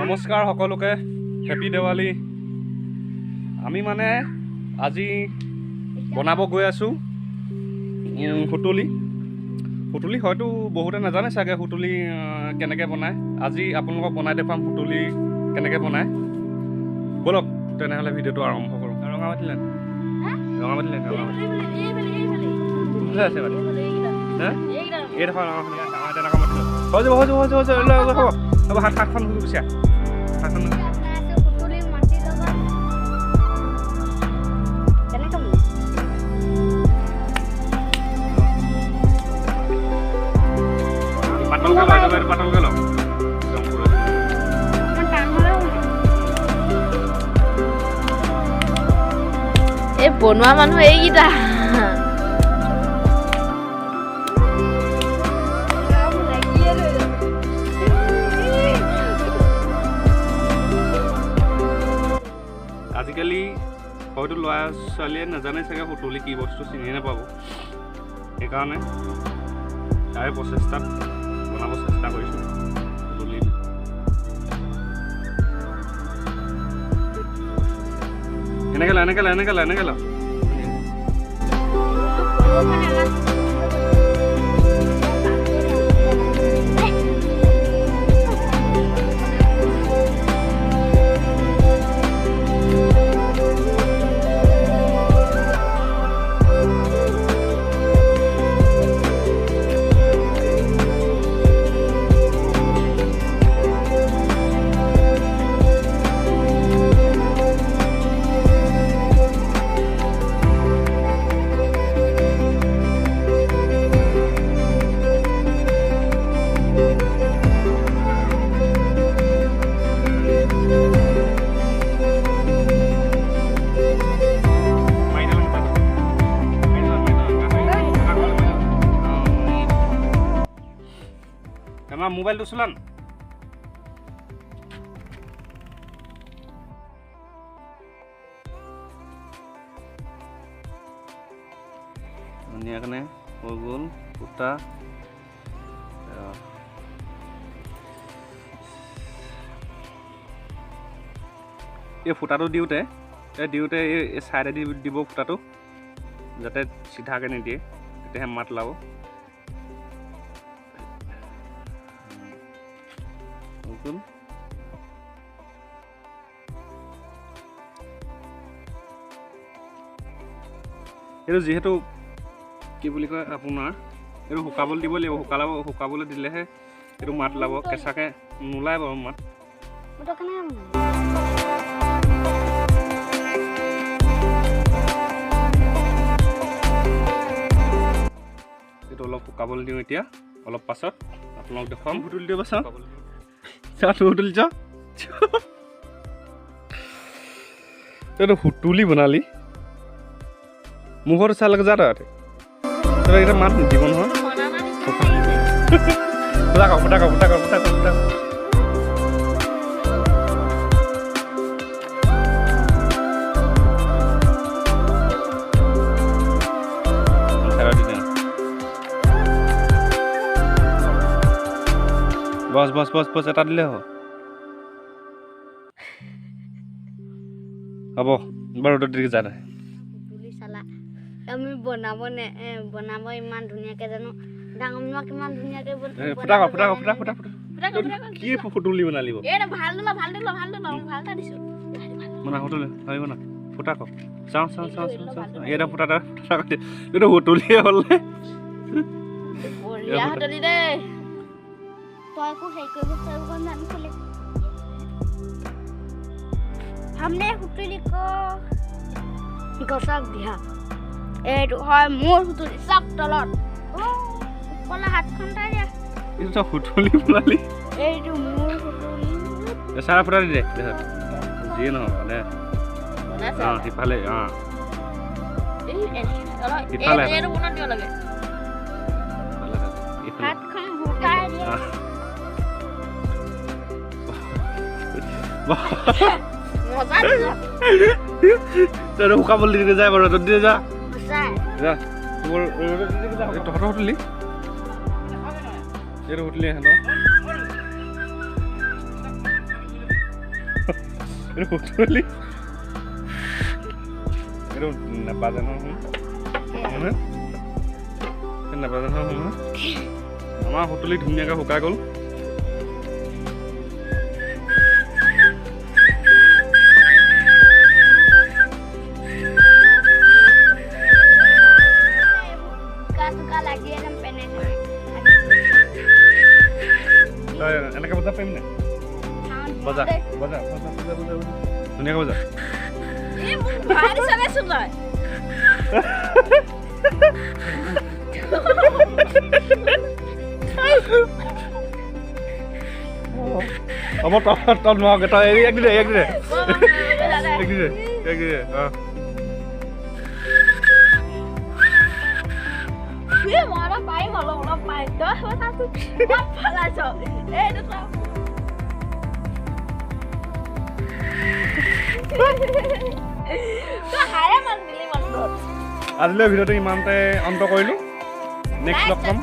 নমস্কাৰ সকলোকে, হেপী দেৱালী। আমি মানে আজি বনাব গৈ আছোঁ সুতুলি। সুতুলি হয়তো বহুতে নাজানে চাগে সুতুলি কেনেকৈ বনায়। আজি আপোনালোকক বনাই দেখুৱাম সুতুলি কেনেকৈ বনায়। ব'লক তেনেহ'লে ভিডিঅ'টো আৰম্ভ কৰোঁ। ৰঙামাটি লেন ৰঙামাটি লেন আছে মানে এই দেখোন হৈ যাব হ'ব হাতখন গুচা হাতখন পাতলকৈ লওঁ এই বনোৱা মানুহ এইকেইটা আজিকালি হয়তো ল'ৰা ছোৱালীয়ে নাজানে চাগে সুতুলি কি বস্তু চিনি নাপাব। সেইকাৰণে তাৰে প্ৰচেষ্টাত বনাব চেষ্টা কৰিছোঁ সুতুলি। এনেকৈ ল মোবাইলটো চলান। ধুনীয়াকৈ হৈ গ'ল ফুটা। এই ফুটাটো দিওঁতে এই ছাইডেদি দিব ফুটাটো, যাতে চিধাকৈ নিদিয়ে, তেতিয়াহে মাত ওলাব। এইটো যিহেতু কি বুলি কয় আপোনাৰ এইটো শুকাবলৈ দিব লাগিব। শুকাবলৈ দিলেহে এইটো মাত ওলাব, কেঁচাকৈ নোলায় বাৰু মাত। এইটো অলপ শুকাবলৈ দিওঁ। এতিয়া অলপ পাছত আপোনালোক দেখুৱাম। সুতুলি দিব চাওঁ সুতুলি চাওঁ এইটো সুতুলি বনালি মুখৰ চাহ লাগে যা তই এতিয়া মাত নিদিব নহয়। ফুটা বছ এটা দিলে হ'ব বাৰু ৰ'দত দি যা তই। আমি বনাব ইমান ধুনীয়াকৈ জানো। ডাঙৰ মানুহ কিমান ধুনীয়াকৈ ফুটা কি সুতুলি বনালি মানে সুতুলি হয় না ফুটা কওক চাওঁ এটা ফুটা এইটো সুতুলিয়ে হ'ল গছক দিয়া। এইটো হয় মোৰ সুতুলি চাপ তলত কলা হাতখন তাই দিয়া। এইটো সুতুলি বনালি, এইটো মোৰ সুতুলি। চাৰা ফুটা দি দে যিয়ে নহওক মানে সিফালে শুকাবলৈ দি যায় বাৰু ৰ'দত দিয়ে যা। সঁচাই যা তোৰ তহঁতৰ হোটেলি এইটো হোটেলি সিহঁতৰ এইটো হোটেলি এইটো নাপাজে নহয় নাপাজে নহয় আমাৰ হোটেলি ধুনীয়াকৈ শুকাই গ'ল এনেকৈ বজা পাৰিম নে বজা বজা বজা বজা বজা ধুনীয়াকৈ বজা হ'ব তই নোৱাৰগৈ তই এক দিদে এক দিদে এক দিদে এক দিদে অঁ আজিলৈ ভিডিঅ'টো ইমানতে অন্ত কৰিলোঁ নেক্সট লগ পাম